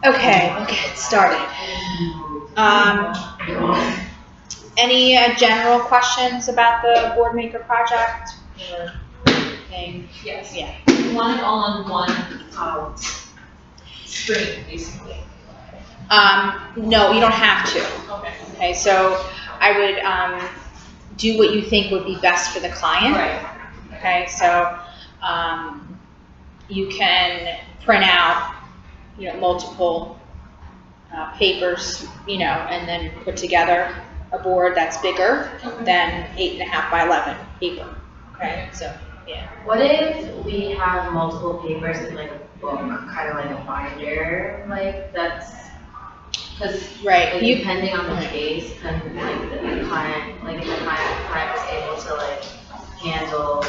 Okay, we'll get started. Any general questions about the board maker project? Or anything? Yes. Yeah. We want it all on one screen, basically. No, you don't have to. Okay. Okay, so I would do what you think would be best for the client. Right. Okay, so you can print out, multiple papers, and then put together a board that's bigger than 8.5 by 11 paper. Okay, so yeah. What if we have multiple papers in like a book, kind of like a binder, like that's, because Right. like, depending on the case, and like the client, like if the client was able to like handle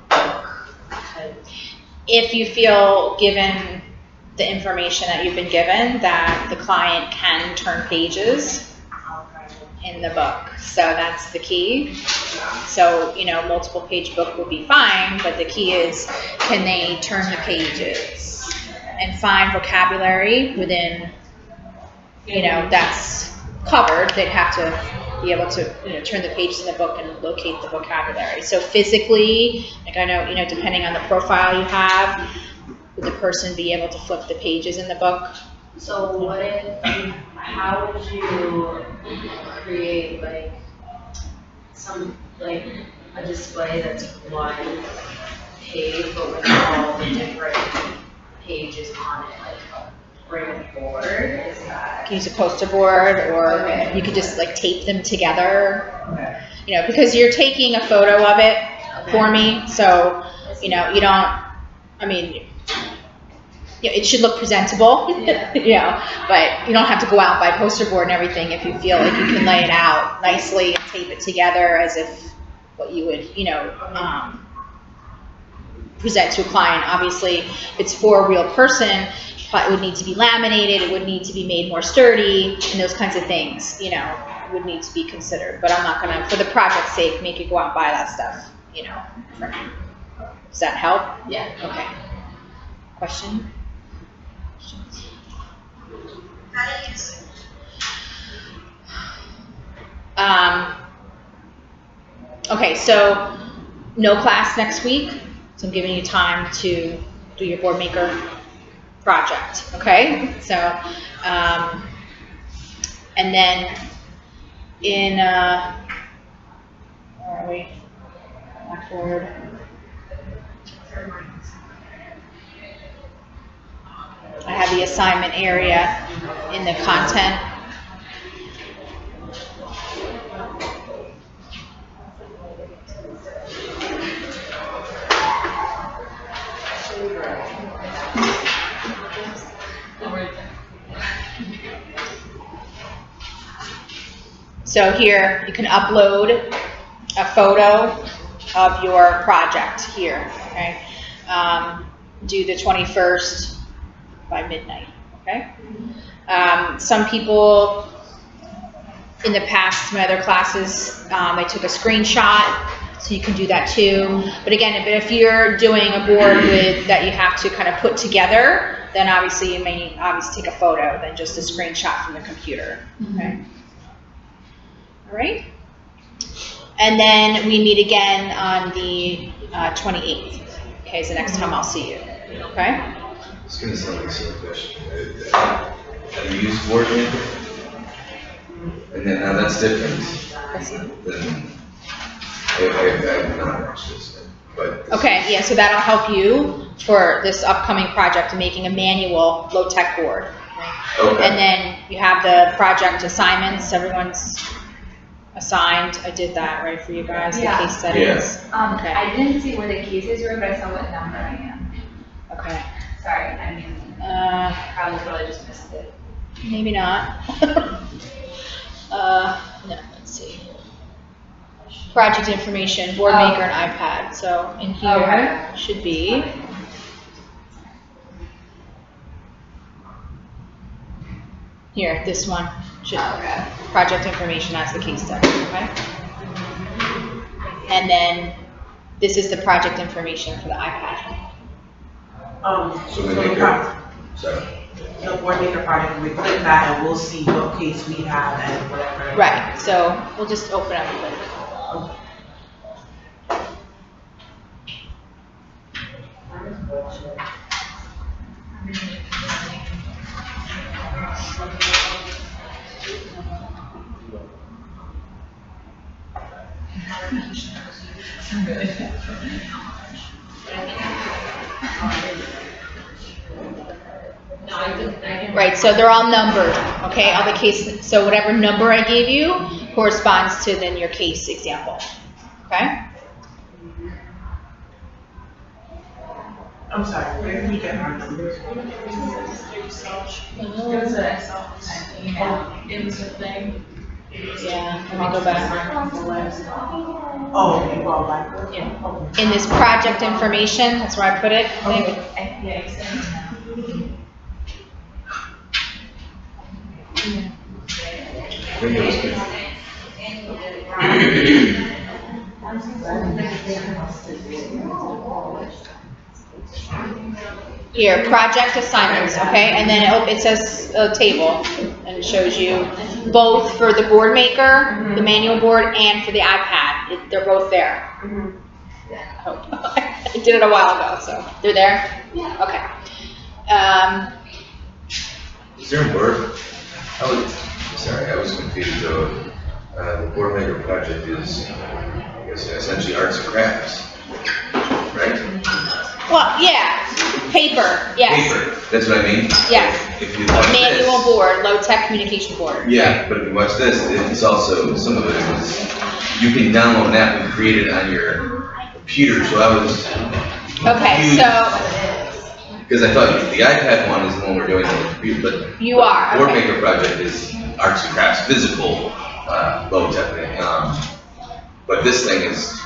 book type. If you feel, given the information that you've been given, that the client can turn pages in the book. So that's the key. So, multiple page book will be fine, but the key is, can they turn the pages and find vocabulary within, that's covered. They'd have to be able to, turn the pages in the book and locate the vocabulary. So physically, like I know, depending on the profile you have, would the person be able to flip the pages in the book? So what if, how would you create like like a display that's one page but with all the different pages on it, like bring a board? Is that? Can use a poster board, or you could just like tape them together. Okay. Because you're taking a photo of it for me, so you don't. It should look presentable, but you don't have to go out by poster board and everything if you feel like you can lay it out nicely and tape it together as if what you would, present to a client. Obviously, if it's for a real person, but it would need to be laminated, it would need to be made more sturdy, and those kinds of things, would need to be considered. But I'm not gonna, for the project's sake, make you go out and buy that stuff, for now. Does that help? Yeah. Okay. Question? Okay, so no class next week, so I'm giving you time to do your board maker project, okay? So, and then in, where are we? Blackboard. I have the assignment area in the content. So here, you can upload a photo of your project here, okay? Do the 21st by midnight, okay? Some people, in the past, my other classes, they took a screenshot, so you can do that too. But again, if you're doing a board that you have to kind of put together, then obviously you may obviously take a photo than just a screenshot from the computer, okay? All right? And then we meet again on the 28th, okay, is the next time I'll see you, okay? It's going to sound like a silly question. Have you used Coordinator? And then now that's different than I've not watched this. But okay, yeah, so that'll help you for this upcoming project, making a manual low-tech board. Okay. And then you have the project assignments, everyone's assigned. I did that, right, for you guys, Yeah. the case studies. Okay. I didn't see where the cases were, but I saw what number I am. Okay. Sorry, I mean, probably totally just missed it. Maybe not. No, let's see. Project information, board maker, and iPad. So in here should be. Here, this one should. Project information, that's the case study, okay? And then this is the project information for the iPad. So we the make pro- sorry. the board maker project, we click that and we'll see what case we have and whatever. Right, so we'll just open up the No, I didn't. Right, so they're all numbered, okay, all the cases, so whatever number I gave you corresponds to then your case example, okay? I'm sorry, where did we get our numbers? It was an email. It was a thing. Yeah, let me go back. Oh, you brought back. Yeah. Okay. In this project information, that's where I put it, I think. Yeah, exactly. I think it was good. Here, project assignments, okay, and then it says a table, and it shows you both for the board maker, the manual board, and for the iPad. They're both there. I hope. I did it a while ago, so they're there? Yeah. Okay. Is there a word? I was confused though. The board maker project is, I guess, essentially arts and crafts, right? Well, yeah, paper, yes. Paper, that's what I mean? Yes. If you watch Manual this. board, low-tech communication board. Yeah, but if you watch this, it's also, some of it is, you can download an app and create it on your computer, so I was Okay, confused. so Because I thought the iPad one is the one we're doing on the computer, but you are, Board okay. Maker Project is arts and crafts, physical, low tech, but this thing is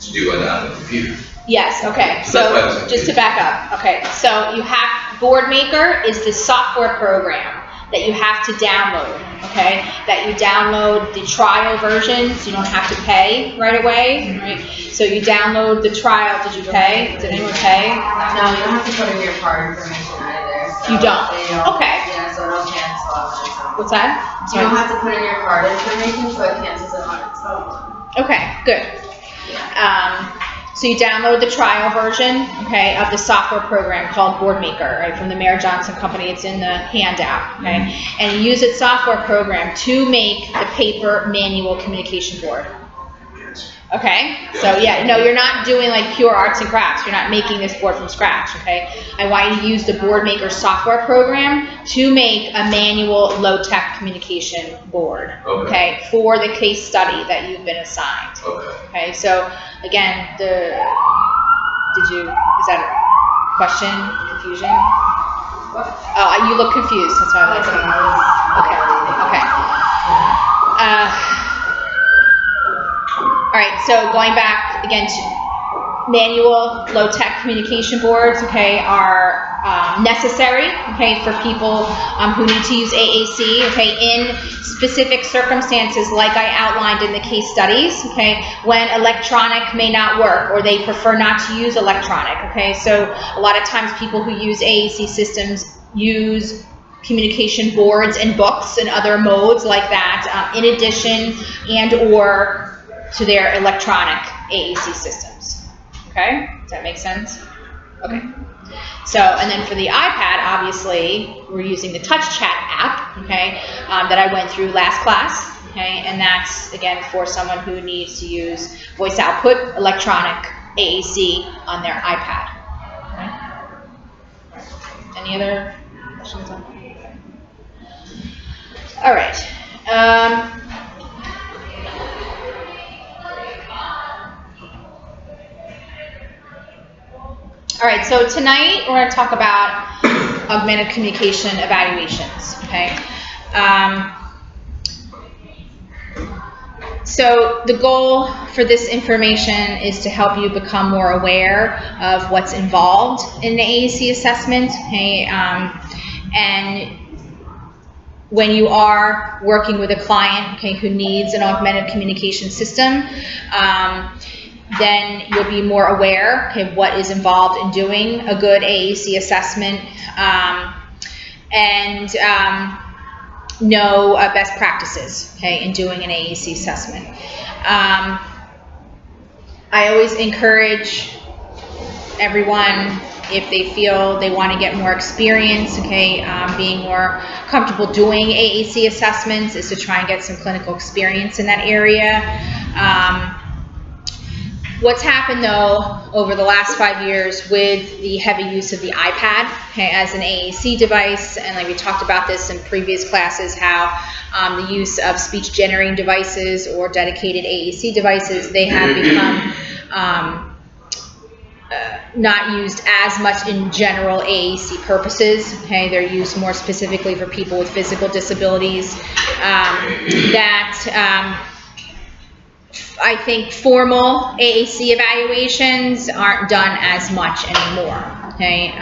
to do it on the computer. Yes, okay, So that's why I was so just to back up, okay, so you have, Board Maker is the software program that you have to download, okay? That you download the trial version, so you don't have to pay right away, right? So you download the trial, did you pay? Did anyone pay? No, you don't have to put in your card information either. So You don't? they don't. Okay. Yeah, so it'll cancel on its own. What's that? You don't have to put in your card information, so it cancels it on its own. Okay, good. So you download the trial version, okay, of the software program called Board Maker, right, from the Mayor Johnson Company. It's in the handout, okay? And you use its software program to make the paper manual communication board. Okay? So yeah, no, you're not doing like pure arts and crafts. You're not making this board from scratch, okay? I want you to use the Board Maker software program to make a manual low-tech communication board, okay, for the case study that you've been assigned. Okay, so again, is that a question, confusion? Oh, you look confused, that's why I'm asking. Okay. All right, so going back again to manual low-tech communication boards, okay, are necessary, okay, for people who need to use AAC, okay, in specific circumstances like I outlined in the case studies, okay, when electronic may not work or they prefer not to use electronic, okay, so a lot of times people who use AAC systems use communication boards and books and other modes like that in addition and or to their electronic AAC systems. Okay, does that make sense? Okay. So, and then for the iPad, obviously, we're using the Touch Chat app, okay, that I went through last class, okay, and that's, again, for someone who needs to use voice output electronic AAC on their iPad. Okay. Any other questions on that? All right. All right, so tonight we're going to talk about augmented communication evaluations, okay? So the goal for this information is to help you become more aware of what's involved in the AAC assessment, okay? And when you are working with a client, okay, who needs an augmented communication system, then you'll be more aware, okay, what is involved in doing a good AAC assessment, and know best practices, okay, in doing an AAC assessment. I always encourage everyone, if they feel they want to get more experience, okay, being more comfortable doing AAC assessments, is to try and get some clinical experience in that area. What's happened though over the last 5 years with the heavy use of the iPad, okay, as an AAC device, and like we talked about this in previous classes, how the use of speech generating devices or dedicated AAC devices, they have become not used as much in general AAC purposes, okay, they're used more specifically for people with physical disabilities, I think formal AAC evaluations aren't done as much anymore, okay?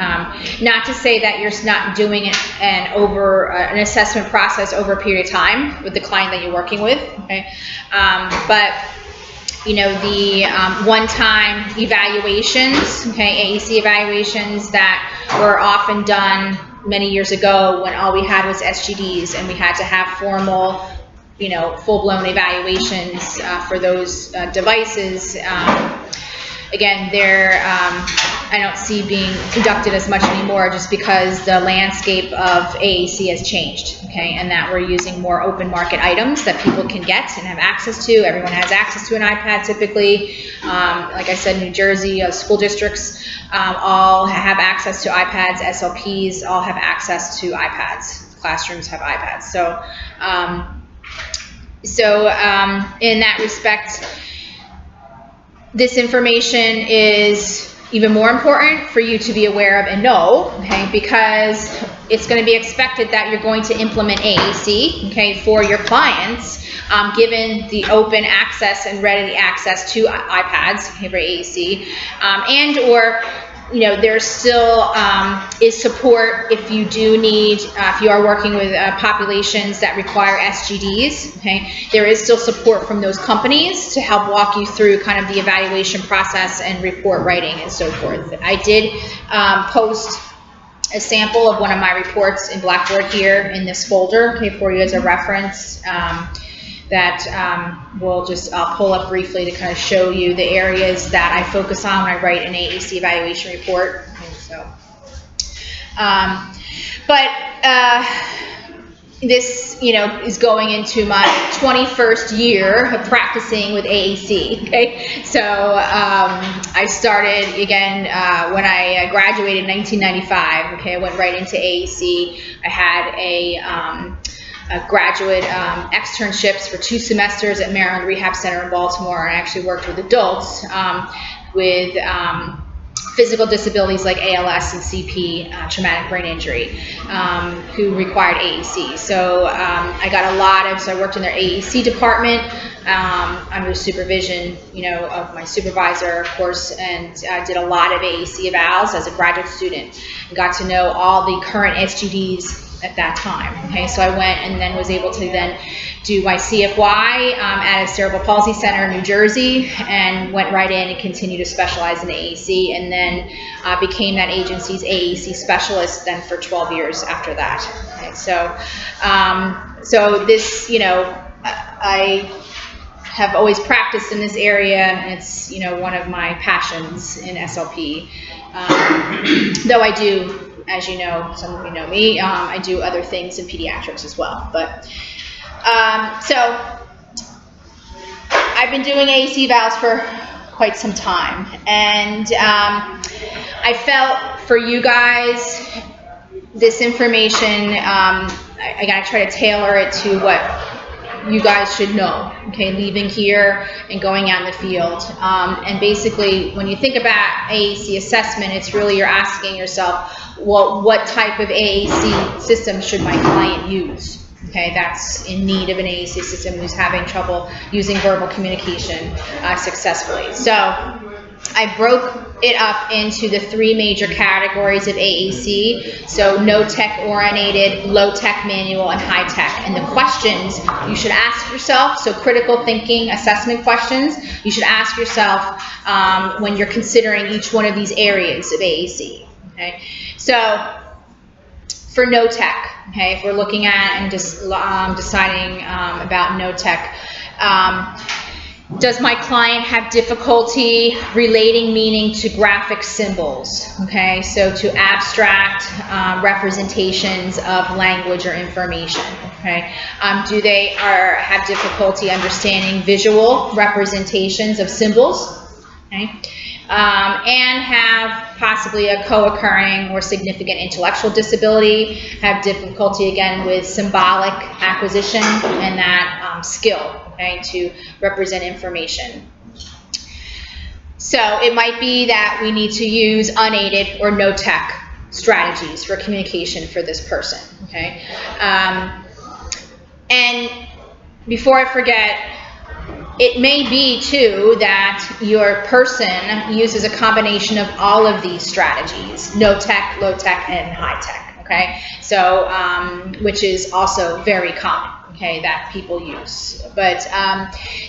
Not to say that you're not doing an assessment process over a period of time with the client that you're working with, okay? But you know, the one-time evaluations, okay, AAC evaluations that were often done many years ago when all we had was SGDs and we had to have formal, you know, full-blown evaluations for those devices. Again, I don't see being conducted as much anymore, just because the landscape of AAC has changed, okay, and that we're using more open market items that people can get and have access to. Everyone has access to an iPad typically. Like I said, New Jersey, school districts all have access to iPads, SLPs all have access to iPads, classrooms have iPads. So in that respect, this information is even more important for you to be aware of and know, okay, because it's going to be expected that you're going to implement AAC, okay, for your clients, given the open access and ready access to iPads, okay, for AAC, and or, you know, there still is support if you do need, if you are working with populations that require SGDs, okay, there is still support from those companies to help walk you through kind of the evaluation process and report writing and so forth. I did post a sample of one of my reports in Blackboard here in this folder, okay, for you as a reference. That I'll pull up briefly to kind of show you the areas that I focus on when I write an AAC evaluation report. Okay, so, this, you know, is going into my 21st year of practicing with AAC, okay? So I started, again, when I graduated in 1995, okay, I went right into AAC. I had a graduate externships for 2 semesters at Maryland Rehab Center in Baltimore, and I actually worked with adults with physical disabilities like ALS and CP, traumatic brain injury, who required AAC. So I got a lot of, so I worked in their AAC department under supervision, you know, of my supervisor, of course, and did a lot of AAC evals as a graduate student. Got to know all the current SGDs at that time, okay? So I went and then was able to then do my CFY at a cerebral palsy center in New Jersey, and went right in and continued to specialize in AAC, and then became that agency's AAC specialist then for 12 years after that. Okay, so, so this, you know, I have always practiced in this area, and it's, you know, one of my passions in SLP. Though I do, as you know, some of you know me, I do other things in pediatrics as well. But so I've been doing AAC evals for quite some time, and I felt for you guys, this information, I gotta try to tailor it to what you guys should know, okay, leaving here and going out in the field. And basically, when you think about AAC assessment, it's really you're asking yourself, well, what type of AAC system should my client use? Okay, that's in need of an AAC system, who's having trouble using verbal communication successfully. So I broke it up into the 3 major categories of AAC, so no-tech oriented, low-tech manual, and high-tech. And the questions you should ask yourself, so critical thinking assessment questions, you should ask yourself when you're considering each one of these areas of AAC. Okay, so for no-tech, okay, if we're looking at and just deciding about no-tech, does my client have difficulty relating meaning to graphic symbols? Okay, so to abstract representations of language or information. Okay, do they have difficulty understanding visual representations of symbols? Okay, and have possibly a co-occurring or significant intellectual disability, have difficulty again with symbolic acquisition and that skill, okay, to represent information. So it might be that we need to use unaided or no-tech strategies for communication for this person, okay? And before I forget, it may be too that your person uses a combination of all of these strategies, no-tech, low-tech, and high-tech, okay? So, which is also very common, okay, that people use. But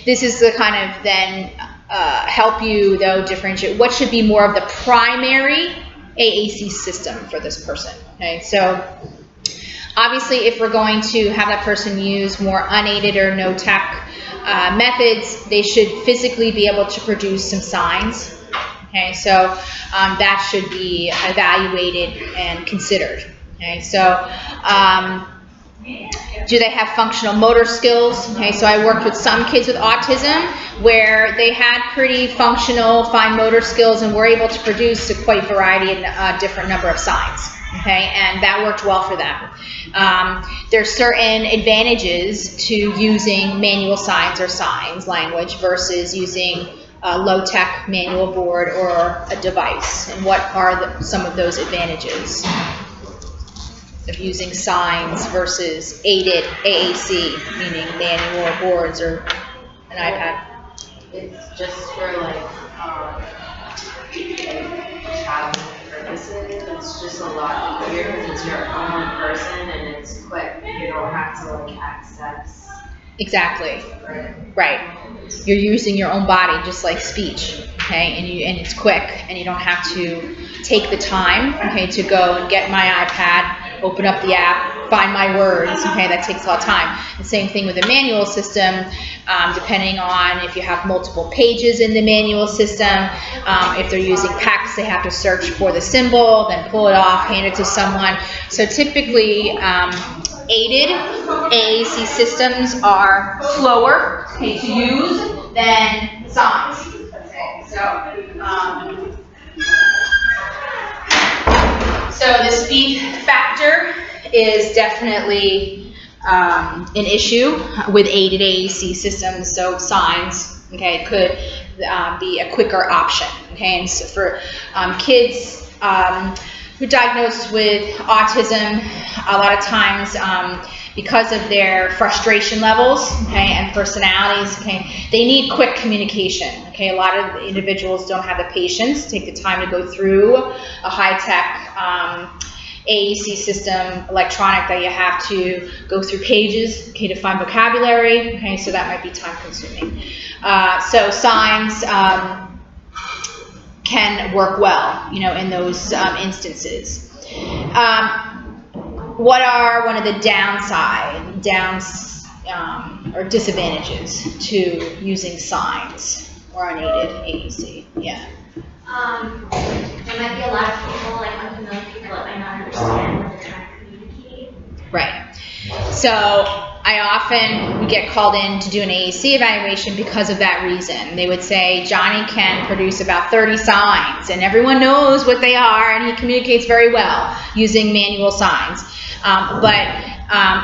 this is the kind of then help you though differentiate what should be more of the primary AAC system for this person, okay? So obviously if we're going to have that person use more unaided or no-tech methods, they should physically be able to produce some signs, okay? So that should be evaluated and considered, okay? So do they have functional motor skills? Okay, so I worked with some kids with autism where they had pretty functional fine motor skills and were able to produce a quite variety and different number of signs. Okay, and that worked well for them. There's certain advantages to using manual signs or signs language versus using a low-tech manual board or a device. And what are some of those advantages of using signs versus aided AAC, meaning manual boards or an iPad? It's just for like travel purposes. It's just a lot easier because it's your own person and it's quick. You don't have to like access. Exactly. Right. You're using your own body just like speech, okay? And it's quick and you don't have to take the time, okay, to go and get my iPad, open up the app, find my words, okay? That takes a lot of time. The same thing with a manual system, depending on if you have multiple pages in the manual system. If they're using PECs, they have to search for the symbol, then pull it off, hand it to someone. So typically, aided AAC systems are slower, okay, to use than signs. Okay, so the speed factor is definitely an issue with aided AAC systems. So signs, okay, could be a quicker option. Okay, and so for kids who are diagnosed with autism, a lot of times because of their frustration levels, okay, and personalities, okay, they need quick communication. Okay, a lot of individuals don't have the patience to take the time to go through a high-tech AAC system, electronic, that you have to go through pages, okay, to find vocabulary, okay, so that might be time-consuming. So signs can work well, you know, in those instances. What are one of the or disadvantages to using signs or unaided AAC? Yeah. There might be a lot of people, like unfamiliar people, that might not understand what they're trying to communicate. Right. So I often get called in to do an AAC evaluation because of that reason. They would say, Johnny can produce about 30 signs and everyone knows what they are and he communicates very well using manual signs. But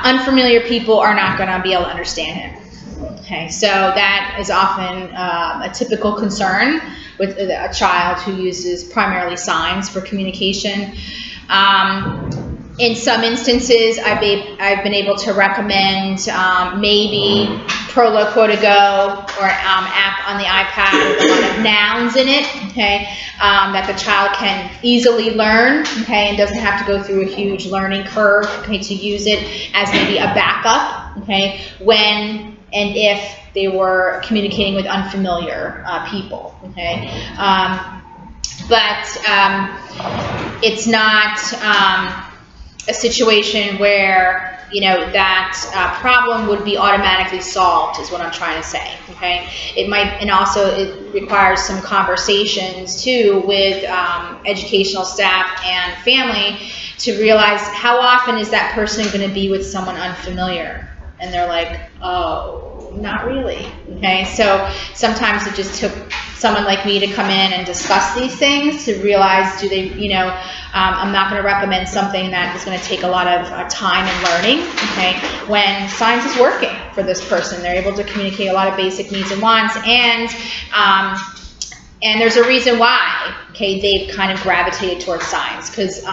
unfamiliar people are not going to be able to understand him. Okay, so that is often a typical concern with a child who uses primarily signs for communication. In some instances, I've been able to recommend maybe Prolo Quote to Go or an app on the iPad with a lot of nouns in it, okay, that the child can easily learn, okay, and doesn't have to go through a huge learning curve, okay, to use it as maybe a backup, okay, when and if they were communicating with unfamiliar people, okay. But it's not a situation where, you know, that problem would be automatically solved, is what I'm trying to say, okay? It might, and also it requires some conversations too with educational staff and family to realize how often is that person going to be with someone unfamiliar? And they're like, oh, not really, okay? So sometimes it just took someone like me to come in and discuss these things to realize, do they, you know, I'm not going to recommend something that is going to take a lot of time and learning, okay, when science is working for this person. They're able to communicate a lot of basic needs and wants, and there's a reason why, okay, they've kind of gravitated towards science, because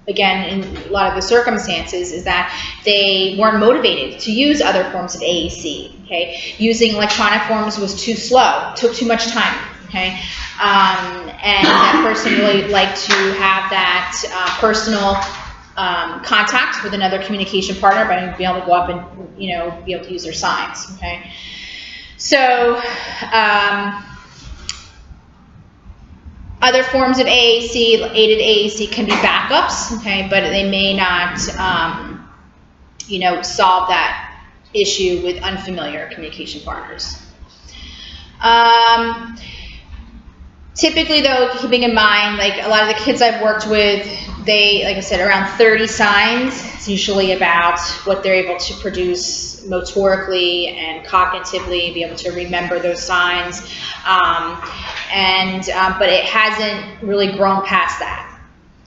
again, in a lot of the circumstances, is that they weren't motivated to use other forms of AAC, okay? Using electronic forms was too slow, took too much time, okay? And that person really liked to have that personal contact with another communication partner, by being able to go up and, you know, be able to use their signs, okay? So, other forms of AAC, aided AAC, can be backups, okay, but they may not, you know, solve that issue with unfamiliar communication partners. Typically, though, keeping in mind, like a lot of the kids I've worked with, they, like I said, around 30 signs. It's usually about what they're able to produce motorically and cognitively, be able to remember those signs. But it hasn't really grown past that.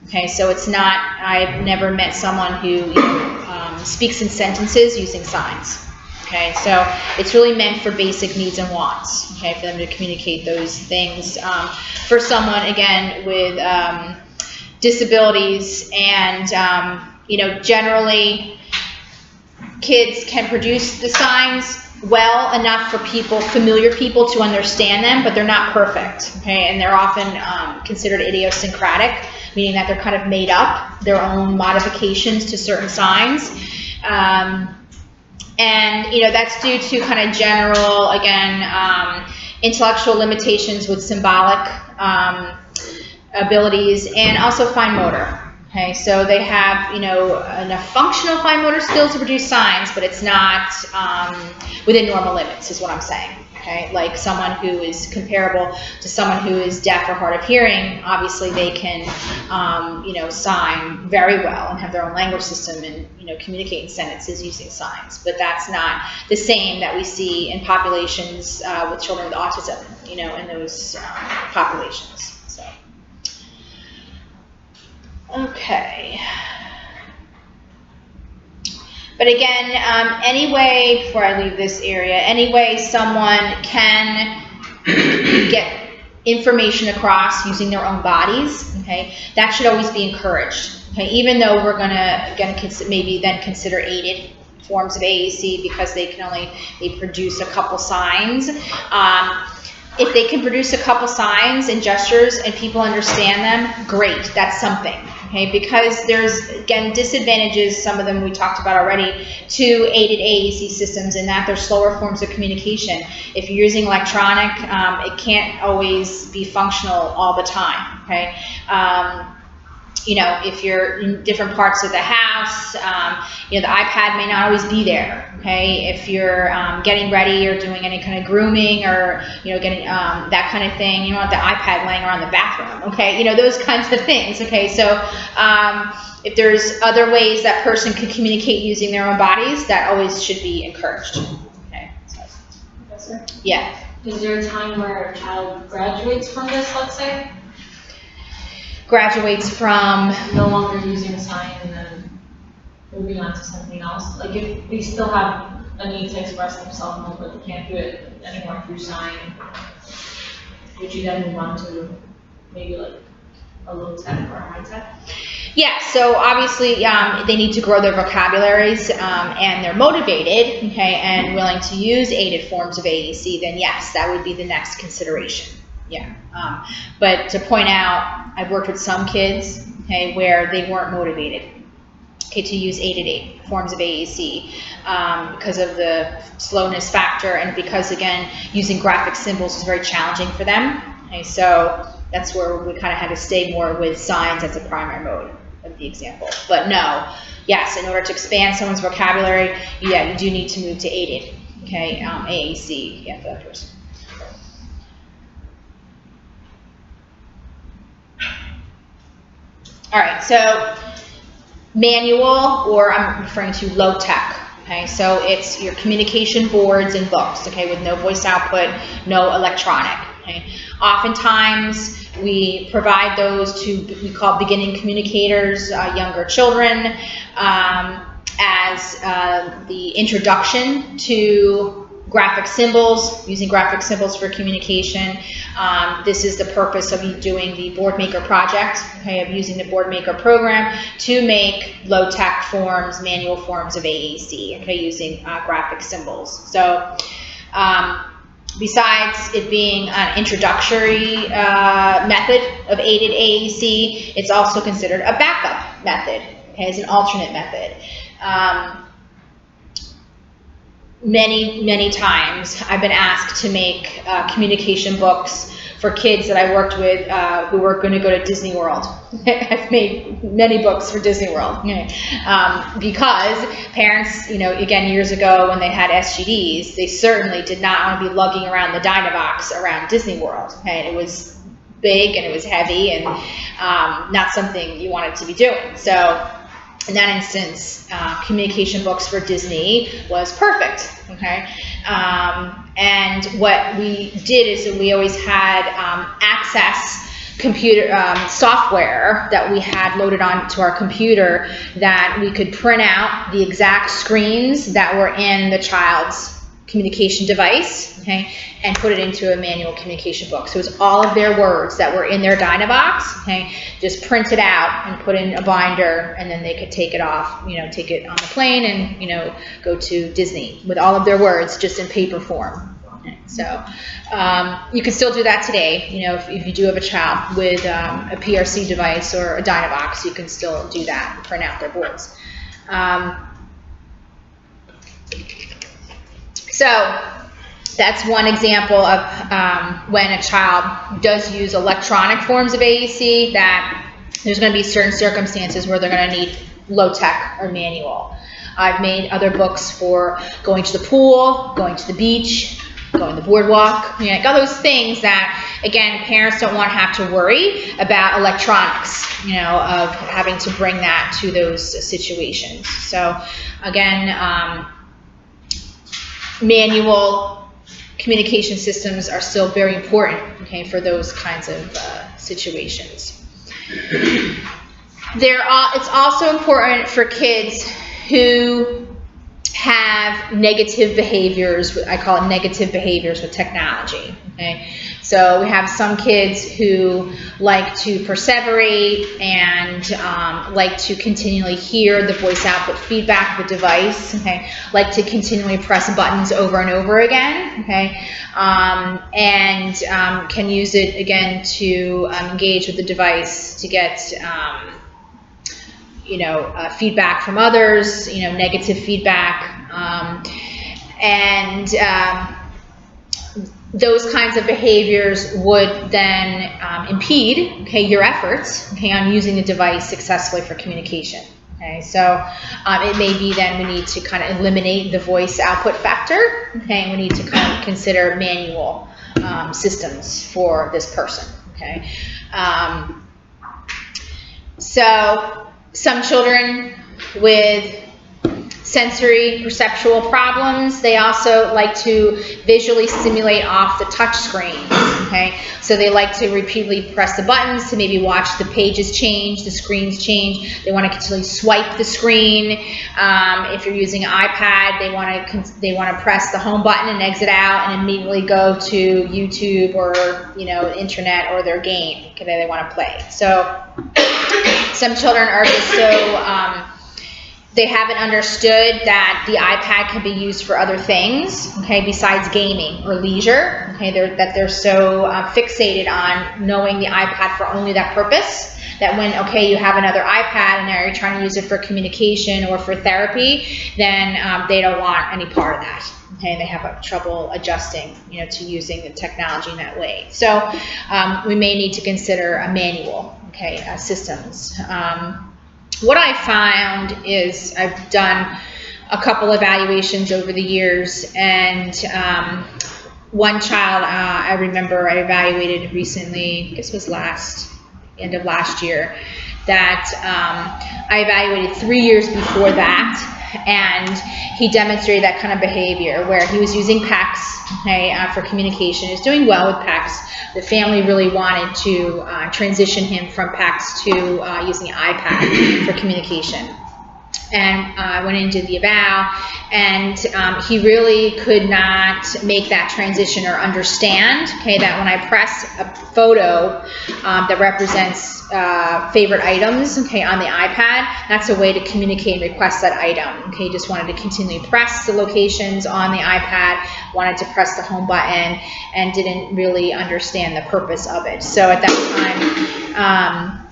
Okay, so it's not, I've never met someone who, you know, speaks in sentences using signs. Okay, so it's really meant for basic needs and wants, okay, for them to communicate those things. For someone, again, with disabilities, and, you know, generally kids can produce the signs well enough for people, familiar people, to understand them, but they're not perfect, okay, and they're often considered idiosyncratic, meaning that they're kind of made up, their own modifications to certain signs. And, you know, that's due to kind of general, again, intellectual limitations with symbolic abilities, and also fine motor. Okay, so they have, you know, enough functional fine motor skills to produce signs, but it's not within normal limits, is what I'm saying. Okay, like someone who is comparable to someone who is deaf or hard of hearing, obviously they can, you know, sign very well and have their own language system and, you know, communicate in sentences using signs. But that's not the same that we see in populations with children with autism, you know, in those populations. So, okay. But again, any way, before I leave this area, any way someone can get information across using their own bodies, okay, that should always be encouraged. Okay, even though we're gonna maybe then consider aided forms of AAC because they can only produce a couple signs. If they can produce a couple signs and gestures and people understand them, great, that's something. Okay, because there's, again, disadvantages, some of them we talked about already, to aided AAC systems, in that they're slower forms of communication. If you're using electronic, it can't always be functional all the time, okay? You know, if you're in different parts of the house, you know, the iPad may not always be there, okay? If you're getting ready or doing any kind of grooming or, you know, getting that kind of thing, you don't want the iPad laying around the bathroom, okay? You know, those kinds of things, okay? So if there's other ways that person can communicate using their own bodies, that always should be encouraged, okay? Professor? Yeah. Is there a time where a child graduates from this, let's say? Graduates from? No longer using a sign and then moving on to something else. Like if they still have a need to express themselves, but they can't do it anymore through sign, would you then move on to maybe like a low tech or a high tech? Yeah, so obviously they need to grow their vocabularies and they're motivated, okay, and willing to use aided forms of AAC, then yes, that would be the next consideration. Yeah, but to point out, I've worked with some kids, okay, where they weren't motivated, okay, to use aided forms of AAC because of the slowness factor and because, again, using graphic symbols is very challenging for them. Okay, so that's where we kind of had to stay more with signs as a primary mode of the example. But no, yes, in order to expand someone's vocabulary, yeah, you do need to move to aided, okay, AAC, yeah, for that person. All right, so manual, or I'm referring to low tech, okay, so it's your communication boards and books, okay, with no voice output, no electronic, okay. Oftentimes, we provide those to, we call beginning communicators, younger children, as the introduction to graphic symbols, using graphic symbols for communication. This is the purpose of you doing the Boardmaker project, okay, of using the Boardmaker program to make low-tech forms, manual forms of AAC, okay, using graphic symbols. So, besides it being an introductory method of aided AAC, it's also considered a backup method, okay, as an alternate method. Many times I've been asked to make communication books for kids that I worked with who were going to go to Disney World. I've made many books for Disney World, okay. Because parents, you know, again, years ago when they had SGDs, they certainly did not want to be lugging around the Dynavox around Disney World. Okay? It was big and it was heavy and not something you wanted to be doing. So in that instance, communication books for Disney was perfect, okay? And what we did is that we always had access computer software that we had loaded onto our computer that we could print out the exact screens that were in the child's communication device, okay, and put it into a manual communication book. So it's all of their words that were in their Dynavox, okay, just print it out and put in a binder, and then they could take it off, you know, take it on the plane and, you know, go to Disney with all of their words just in paper form. Okay, so you can still do that today. You know, if you do have a child with a PRC device or a Dynavox, you can still do that and print out their words. So that's one example of when a child does use electronic forms of AAC, that there's going to be certain circumstances where they're going to need low-tech or manual. I've made other books for going to the pool, going to the beach, going to the boardwalk, you know, all those things that, again, parents don't want to have to worry about electronics, you know, of having to bring that to those situations. So, again, manual communication systems are still very important, okay, for those kinds of situations. It's also important for kids who have negative behaviors. I call it negative behaviors with technology, okay? So we have some kids who like to perseverate and like to continually hear the voice output feedback of the device, okay? Like to continually press buttons over and over again, okay? And can use it, again, to engage with the device to get you know, feedback from others, you know, negative feedback, and those kinds of behaviors would then impede, okay, your efforts, okay, on using the device successfully for communication. Okay, so it may be then we need to kind of eliminate the voice output factor, okay, and we need to kind of consider manual systems for this person, okay. So some children with sensory perceptual problems. They also like to visually stimulate off the touch screen, okay? So they like to repeatedly press the buttons to maybe watch the pages change, the screens change. They want to continually swipe the screen. If you're using an iPad, they want to press the home button and exit out and immediately go to YouTube or, you know, internet or their game that they want to play. So some children are just so they haven't understood that the iPad can be used for other things, okay, besides gaming or leisure, okay, they're so fixated on knowing the iPad for only that purpose, that when, okay, you have another iPad and now you're trying to use it for communication or for therapy, then they don't want any part of that, okay, they have trouble adjusting, you know, to using the technology in that way. So we may need to consider a manual, okay, systems. What I found is I've done a couple evaluations over the years, and one child I remember I evaluated recently, I guess it was end of last year, that I evaluated 3 years before that, and he demonstrated that kind of behavior where he was using PECS, okay, for communication. He was doing well with PECS. The family really wanted to transition him from PECS to using an iPad for communication. And I went into the eval, and he really could not make that transition or understand, okay, that when I press a photo that represents favorite items, okay, on the iPad, that's a way to communicate and request that item, okay. Just wanted to continually press the locations on the iPad, wanted to press the home button, and didn't really understand the purpose of it. So at that time,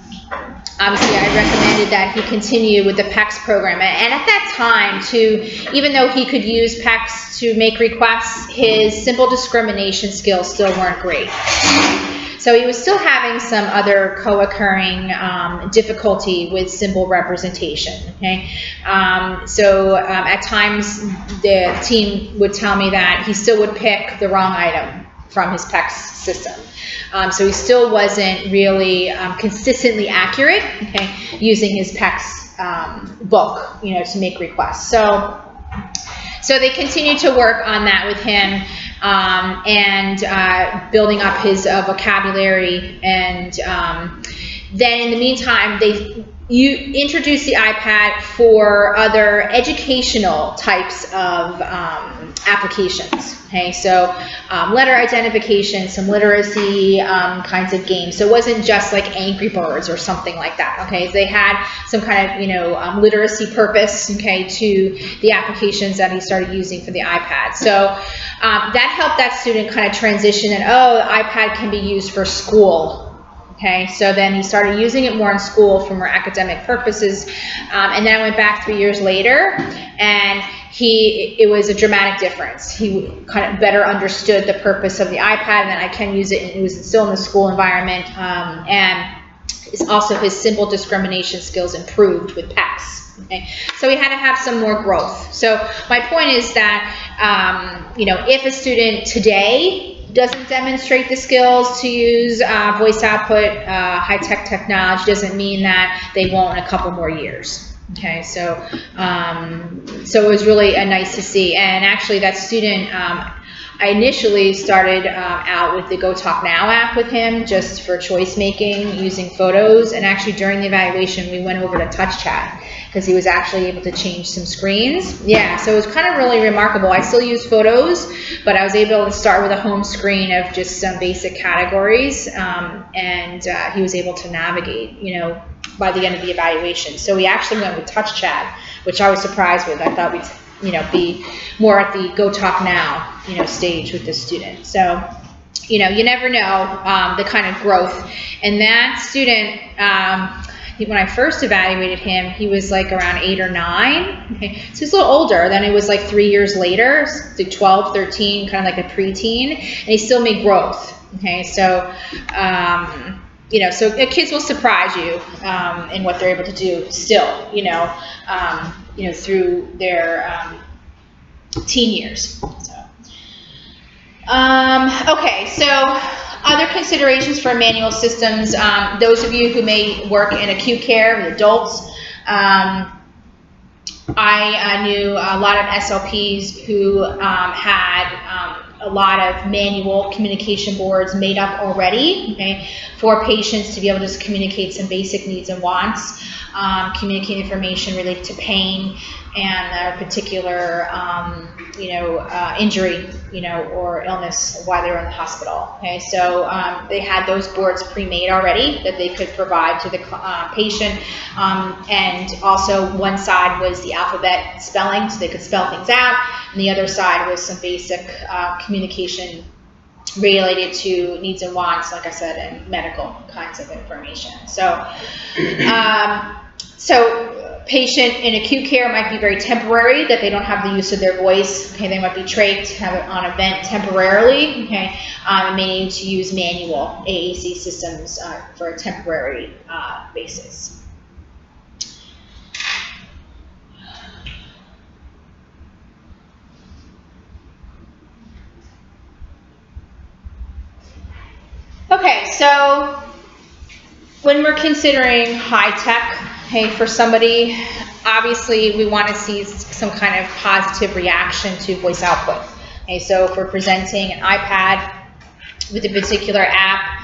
obviously, I recommended that he continue with the PECS program. And at that time, too, even though he could use PECS to make requests, his simple discrimination skills still weren't great. So he was still having some other co-occurring difficulty with symbol representation, okay? At times, the team would tell me that he still would pick the wrong item from his PECS system. So he still wasn't really consistently accurate, okay, using his PECS book, you know, to make requests. So they continued to work on that with him, and building up his vocabulary. And then in the meantime, you introduce the iPad for other educational types of applications, okay, so letter identification, some literacy kinds of games. So it wasn't just like Angry Birds or something like that, okay. They had some kind of, you know, literacy purpose, okay, to the applications that he started using for the iPad. So that helped that student kind of transition, and oh, the iPad can be used for school. Okay, so then he started using it more in school for more academic purposes, and then I went back 3 years later, and it was a dramatic difference. He kind of better understood the purpose of the iPad, and that I can use it, and it was still in the school environment, and it's also his simple discrimination skills improved with PECS. Okay, so he had to have some more growth. So my point is that, you know, if a student today doesn't demonstrate the skills to use voice output, high-tech technology, doesn't mean that they won't in a couple more years. Okay, so it was really nice to see. And actually, that student, I initially started out with the Go Talk Now app with him, just for choice making, using photos. And actually, during the evaluation, we went over to Touch Chat, because he was actually able to change some screens. Yeah, so it was kind of really remarkable. I still use photos, but I was able to start with a home screen of just some basic categories, and he was able to navigate, you know, by the end of the evaluation. So we actually went with Touch Chat, which I was surprised with. I thought we'd, you know, be more at the Go Talk Now, you know, stage with the student. So, you know, you never know the kind of growth. And that student, when I first evaluated him, he was like around 8 or 9. Okay. So he's a little older. Then it was like 3 years later, like 12, 13, kind of like a preteen, and he still made growth. Okay, so you know, so kids will surprise you in what they're able to do still, you know, through their teen years. So, okay, so other considerations for manual systems, those of you who may work in acute care with adults, I knew a lot of SLPs who had a lot of manual communication boards made up already, okay, for patients to be able to just communicate some basic needs and wants, communicate information related to pain and a particular, injury, or illness while they were in the hospital. Okay, so they had those boards pre-made already that they could provide to the patient, and also one side was the alphabet spelling, so they could spell things out, and the other side was some basic communication related to needs and wants, like I said, and medical kinds of information. So, patient in acute care might be very temporary, that they don't have the use of their voice. Okay, they might be trached, have it on a vent temporarily. Okay, and may need to use manual AAC systems for a temporary basis. Okay, so when we're considering high tech, hey, for somebody, obviously we want to see some kind of positive reaction to voice output. Okay, so if we're presenting an iPad with a particular app,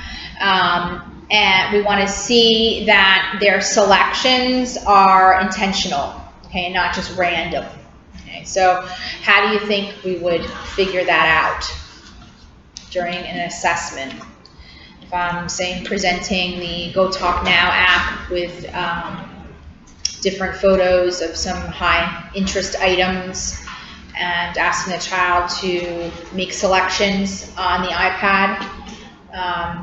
and we want to see that their selections are intentional, okay, not just random. Okay, so how do you think we would figure that out during an assessment? If I'm saying presenting the Go Talk Now app with different photos of some high interest items and asking the child to make selections on the iPad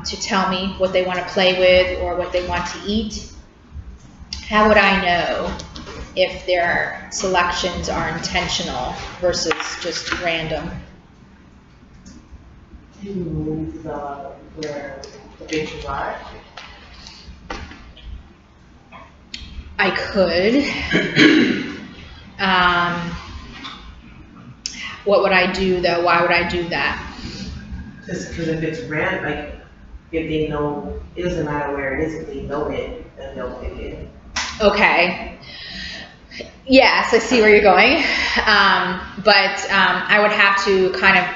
to tell me what they want to play with or what they want to eat, how would I know if their selections are intentional versus just random? You move where the pages are. I could. What would I do though? Why would I do that? Because if it's random, like, if they know, it doesn't matter where it is, if they know it, then they'll pick it. Okay. Yes, I see where you're going. But I would have to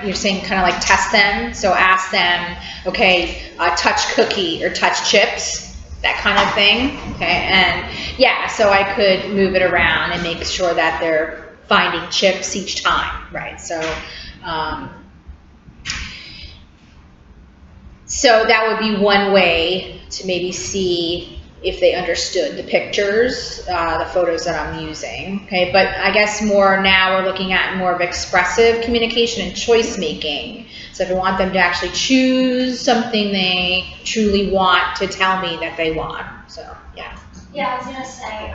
you're saying kind of like test them. So ask them, okay, touch cookie or touch chips, that kind of thing. Okay, and yeah, so I could move it around and make sure that they're finding chips each time, right? So, so that would be one way to maybe see if they understood the pictures, the photos that I'm using, okay? But I guess more now we're looking at more of expressive communication and choice making. So if I want them to actually choose something they truly want to tell me that they want, so yeah. Yeah, I was gonna say,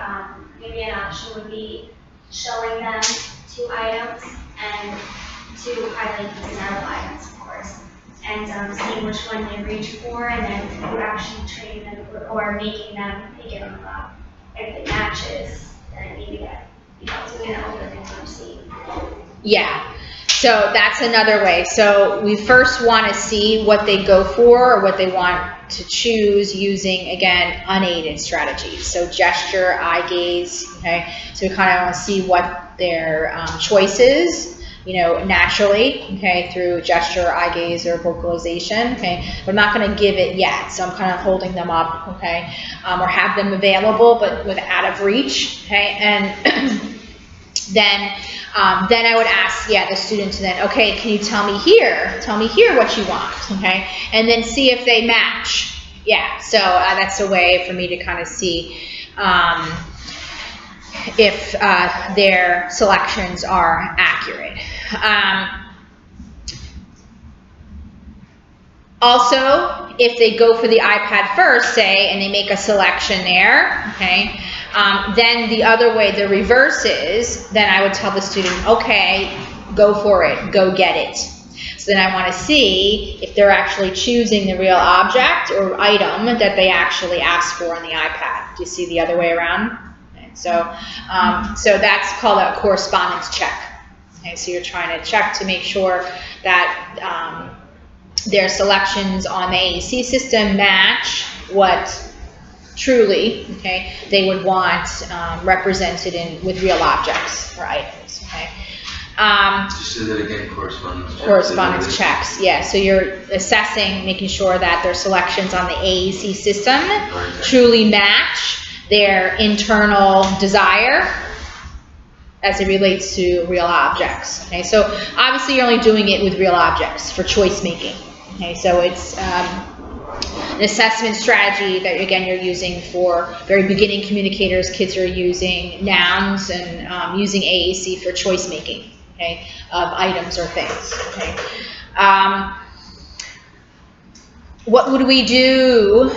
maybe an option would be showing them 2 items and 2 highly desirable items, of course, and seeing which one they reach for, and then you actually train them or making them pick it up. If it matches, then maybe that becomes what they want to see. Yeah, so that's another way. So we first want to see what they go for or what they want to choose using, again, unaided strategies. So gesture, eye gaze, okay? So we kind of want to see what their choice is, naturally, okay, through gesture, eye gaze, or vocalization, okay? But I'm not going to give it yet, so I'm kind of holding them up, okay? Or have them available, but out of reach, okay? And then I would ask, the student to then, okay, can you tell me here what you want, okay? And then see if they match. Yeah, so that's a way for me to kind of see if their selections are accurate. Also, if they go for the iPad first, say, and they make a selection there, okay, then the other way, the reverse is, then I would tell the student, okay, go for it, go get it. So then I want to see if they're actually choosing the real object or item that they actually asked for on the iPad. Do you see the other way around? Okay, so that's called a correspondence check. Okay, so you're trying to check to make sure that their selections on the AAC system match what truly, okay, they would want represented with real objects or items, okay? Just say that again, correspondence checks. Correspondence checks, yeah, so you're assessing, making sure that their selections on the AAC system truly match their internal desire as it relates to real objects, okay? So obviously you're only doing it with real objects for choice making, okay? So it's an assessment strategy that, again, you're using for very beginning communicators. Kids are using nouns and using AAC for choice making, okay, of items or things, okay? What would we do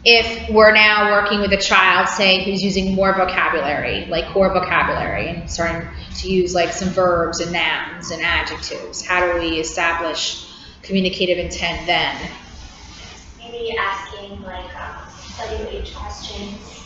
if we're now working with a child, say, who's using more vocabulary, like core vocabulary, and starting to use like some verbs and nouns and adjectives? How do we establish communicative intent then? Maybe asking like WH questions,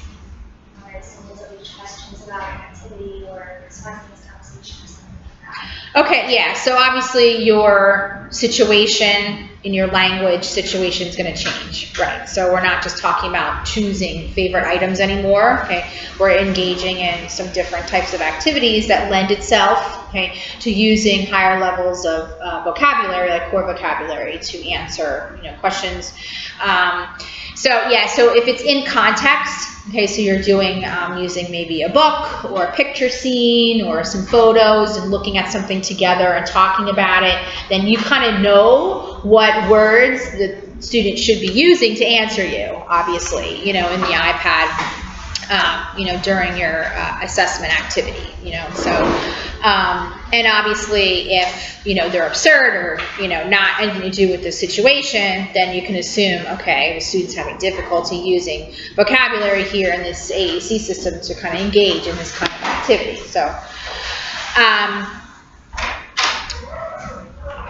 or symbols of each questions about an activity or expressing this conversation or something like that. Okay, yeah, so obviously your situation in your language situation is going to change, right? So we're not just talking about choosing favorite items anymore, okay? We're engaging in some different types of activities that lend itself, okay, to using higher levels of vocabulary, like core vocabulary, to answer, questions. So yeah, so if it's in context, okay, so you're doing, using maybe a book or a picture scene or some photos and looking at something together and talking about it, then you kind of know what words the student should be using to answer you, obviously, in the iPad, during your assessment activity, so, and obviously if, they're absurd or, not anything to do with the situation, then you can assume, okay, the student's having difficulty using vocabulary here in this AAC system to kind of engage in this kind of activity. So,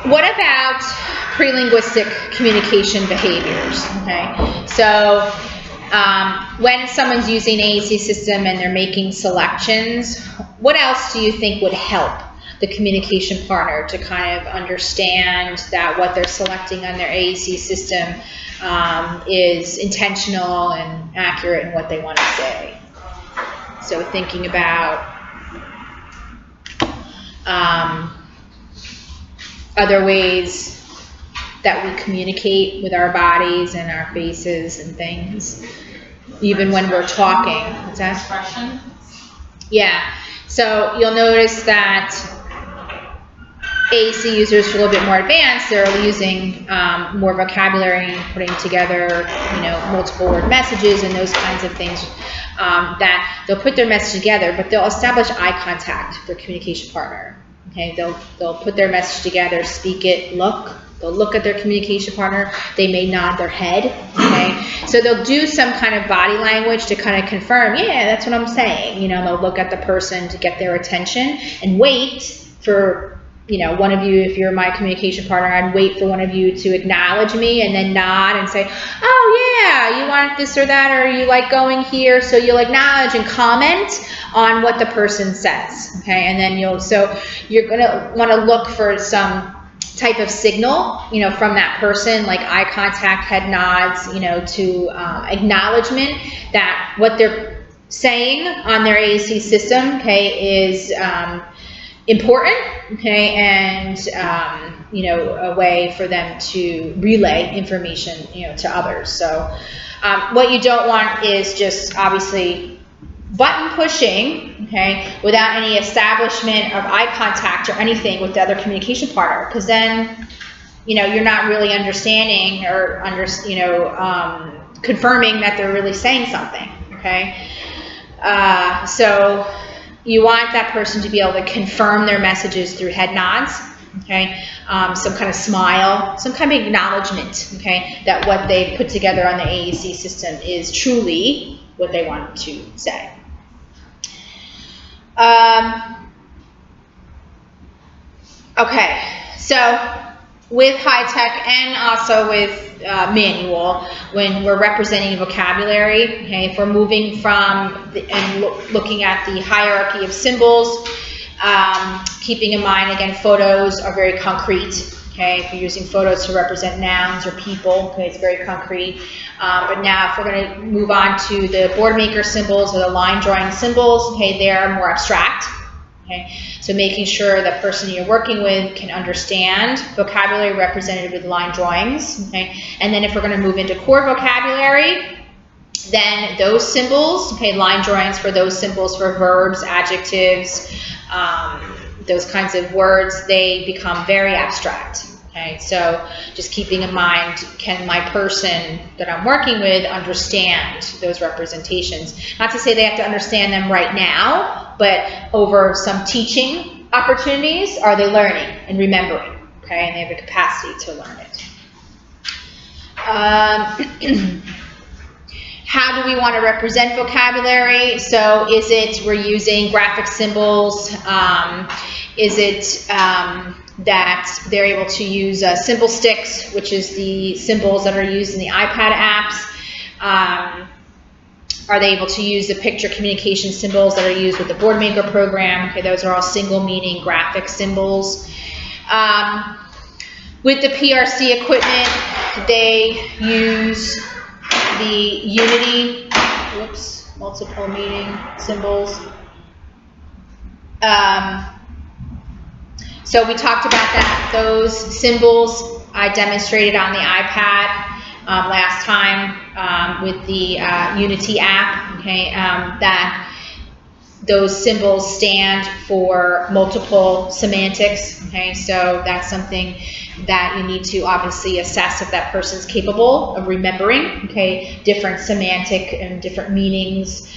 what about pre-linguistic communication behaviors, okay? So, when someone's using an AAC system and they're making selections, what else do you think would help the communication partner to kind of understand that what they're selecting on their AAC system is intentional and accurate in what they want to say? So thinking about other ways that we communicate with our bodies and our faces and things, even when we're talking. What's that? Expression. Yeah. So you'll notice that AAC users are a little bit more advanced. They're using more vocabulary and putting together, multiple word messages and those kinds of things. That they'll put their message together, but they'll establish eye contact with their communication partner. Okay, they'll put their message together, speak it, look. They'll look at their communication partner. They may nod their head. Okay, so they'll do some kind of body language to kind of confirm, yeah, that's what I'm saying. They'll look at the person to get their attention and wait for, one of you, if you're my communication partner, I'd wait for one of you to acknowledge me and then nod and say, oh yeah, you want this or that, or you like going here. So you'll acknowledge and comment on what the person says. Okay, and then you're gonna want to look for some type of signal, from that person, like eye contact, head nods, to acknowledgement that what they're saying on their AAC system, okay, is important, okay, and a way for them to relay information, to others. So what you don't want is just obviously button pushing, okay, without any establishment of eye contact or anything with the other communication partner, because then, you're not really understanding or confirming that they're really saying something, okay? So you want that person to be able to confirm their messages through head nods, okay, some kind of smile, some kind of acknowledgement, okay, that what they put together on the AAC system is truly what they want to say. Okay, so with high tech and also with manual, when we're representing vocabulary, okay, if we're moving from looking at the hierarchy of symbols, keeping in mind, again, photos are very concrete, Okay, if you're using photos to represent nouns or people, okay, it's very concrete. But now if we're going to move on to the board maker symbols or the line drawing symbols, okay, they're more abstract. Okay, so making sure the person you're working with can understand vocabulary represented with line drawings. Okay, and then if we're going to move into core vocabulary, then those symbols, okay, line drawings for those symbols for verbs, adjectives, those kinds of words, they become very abstract. Okay, so just keeping in mind, can my person that I'm working with understand those representations? Not to say they have to understand them right now, but over some teaching opportunities, are they learning and remembering? Okay, and they have the capacity to learn it. How do we want to represent vocabulary? So is it we're using graphic symbols? Is it that they're able to use symbol sticks, which is the symbols that are used in the iPad apps? Are they able to use the picture communication symbols that are used with the board maker program? Okay, those are all single meaning graphic symbols. With the PRC equipment, they use the Unity, multiple meaning symbols. So we talked about that. Those symbols I demonstrated on the iPad last time with the Unity app, okay, that those symbols stand for multiple semantics, okay, so that's something that you need to obviously assess if that person's capable of remembering, okay, different semantic and different meanings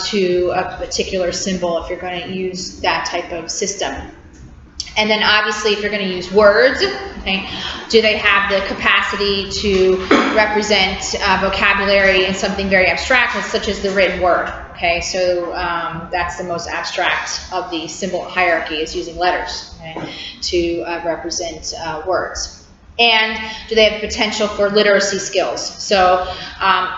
to a particular symbol if you're going to use that type of system. And then obviously if you're going to use words, okay, do they have the capacity to represent vocabulary in something very abstract such as the written word? Okay, so that's the most abstract of the symbol hierarchy, is using letters, okay, to represent words. And do they have the potential for literacy skills? So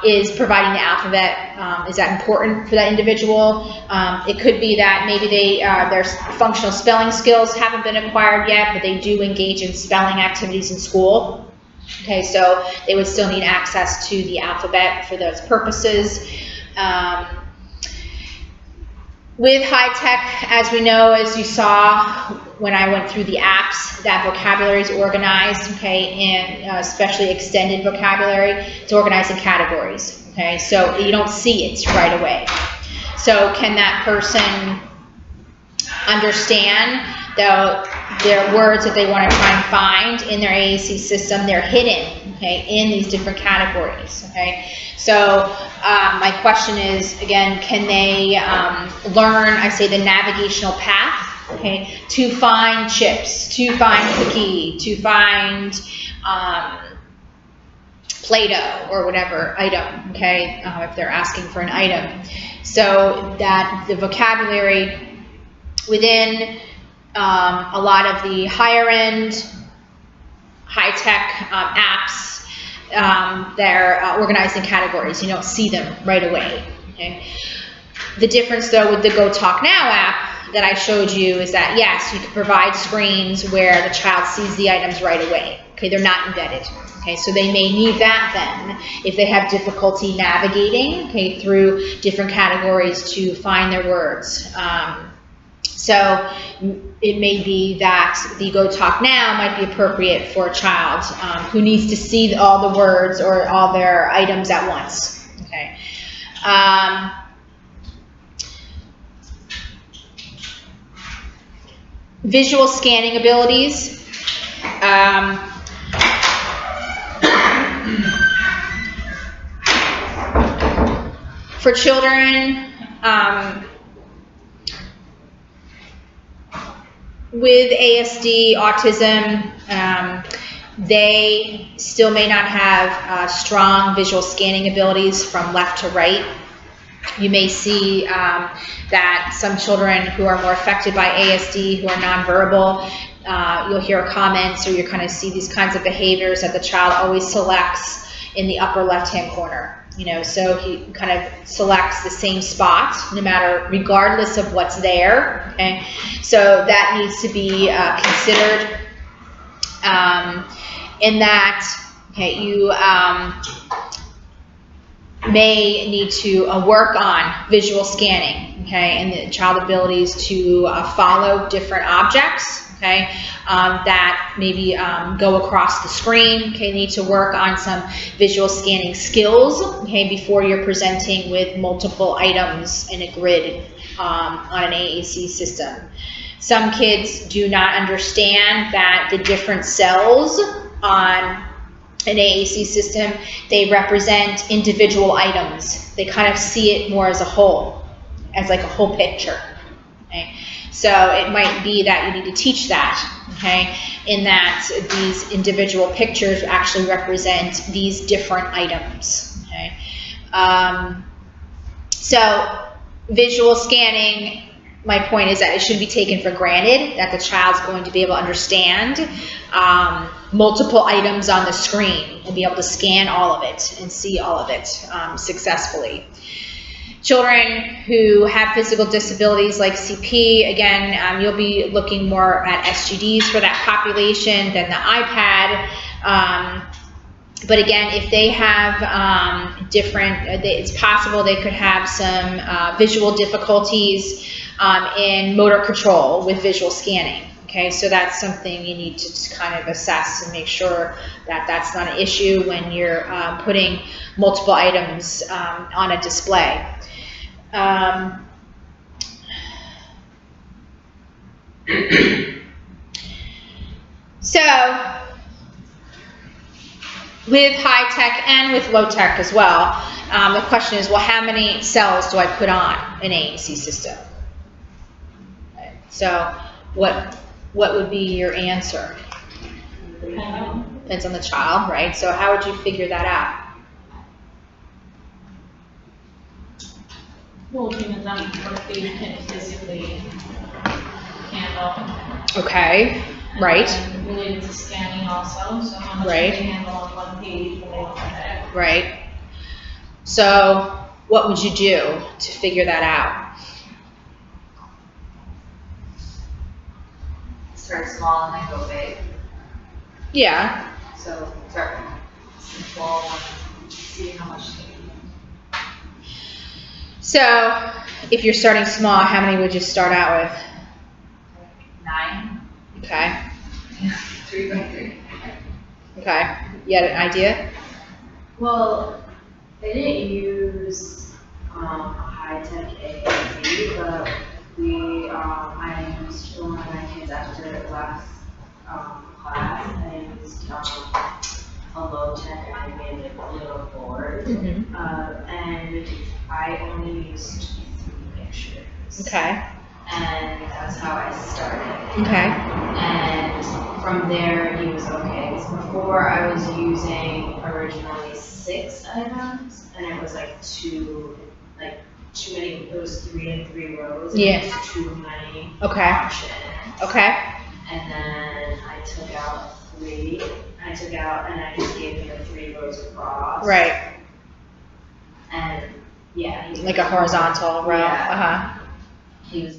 is providing the alphabet, is that important for that individual? It could be that maybe their functional spelling skills haven't been acquired yet, but they do engage in spelling activities in school. Okay, so they would still need access to the alphabet for those purposes. With high tech, as we know, as you saw when I went through the apps, that vocabulary is organized, okay, and especially extended vocabulary, it's organized in categories, okay, so you don't see it right away. So can that person understand their words that they want to try and find in their AAC system? They're hidden, okay, in these different categories, okay. So my question is, again, can they learn, I say, the navigational path, okay, to find chips, to find cookie, to find Play-Doh or whatever item, okay, if they're asking for an item. So that the vocabulary within a lot of the higher end, high-tech apps, they're organized in categories. You don't see them right away. Okay? The difference, though, with the Go Talk Now app that I showed you is that, yes, you can provide screens where the child sees the items right away. Okay, they're not embedded. Okay, so they may need that then if they have difficulty navigating, okay, through different categories to find their words. So it may be that the Go Talk Now might be appropriate for a child who needs to see all the words or all their items at once. Okay. Visual scanning abilities. For children, with ASD, autism, they still may not have strong visual scanning abilities from left to right. You may see that some children who are more affected by ASD, who are nonverbal, you'll hear comments or you kind of see these kinds of behaviors that the child always selects in the upper left-hand corner. You know, so he kind of selects the same spot, no matter, regardless of what's there. Okay, so that needs to be considered. in that, okay, you may need to work on visual scanning, okay, and the child abilities to follow different objects, okay, that maybe go across the screen, okay, need to work on some visual scanning skills, okay, before you're presenting with multiple items in a grid on an AAC system. Some kids do not understand that the different cells on an AAC system, they represent individual items. They kind of see it more as a whole, as like a whole picture. Okay? So it might be that you need to teach that, okay, in that these individual pictures actually represent these different items. Okay? So visual scanning, my point is that it shouldn't be taken for granted that the child's going to be able to understand multiple items on the screen and be able to scan all of it and see all of it successfully. Children who have physical disabilities like CP, again, you'll be looking more at SGDs for that population than the iPad. But again, if they have it's possible they could have some visual difficulties in motor control with visual scanning. Okay, so that's something you need to just kind of assess and make sure that that's not an issue when you're putting multiple items on a display. So, with high tech and with low tech as well, the question is, well, how many cells do I put on an AAC system? So, what would be your answer? Depends on the child, right? So how would you figure that out? Well, depends on what they can physically handle. Okay, right. And related to scanning also, so how much Right. can they handle on one page when they look at it. Right. So what would you do to figure that out? Start small and then go big. Yeah. So start small and see how much they can. So if you're starting small, how many would you start out with? 9. Okay. 3 by 3. Okay. You had an idea? Well, they didn't use high-tech AAC, but I used for one of my kids after last class, I used a low-tech and I made like a little board. Mm-hmm. And I only used 3 pictures. Okay. And that's how I started. Okay. And from there, he was okay. Because before I was using originally 6 items, and it was like too many. It was 3 in 3 rows. And Yeah. it was too many Okay. options. Okay. And then I took out 3. I took out, and I just gave him the 3 rows across. Right. And yeah. Like a horizontal row. Yeah. Uh-huh. He was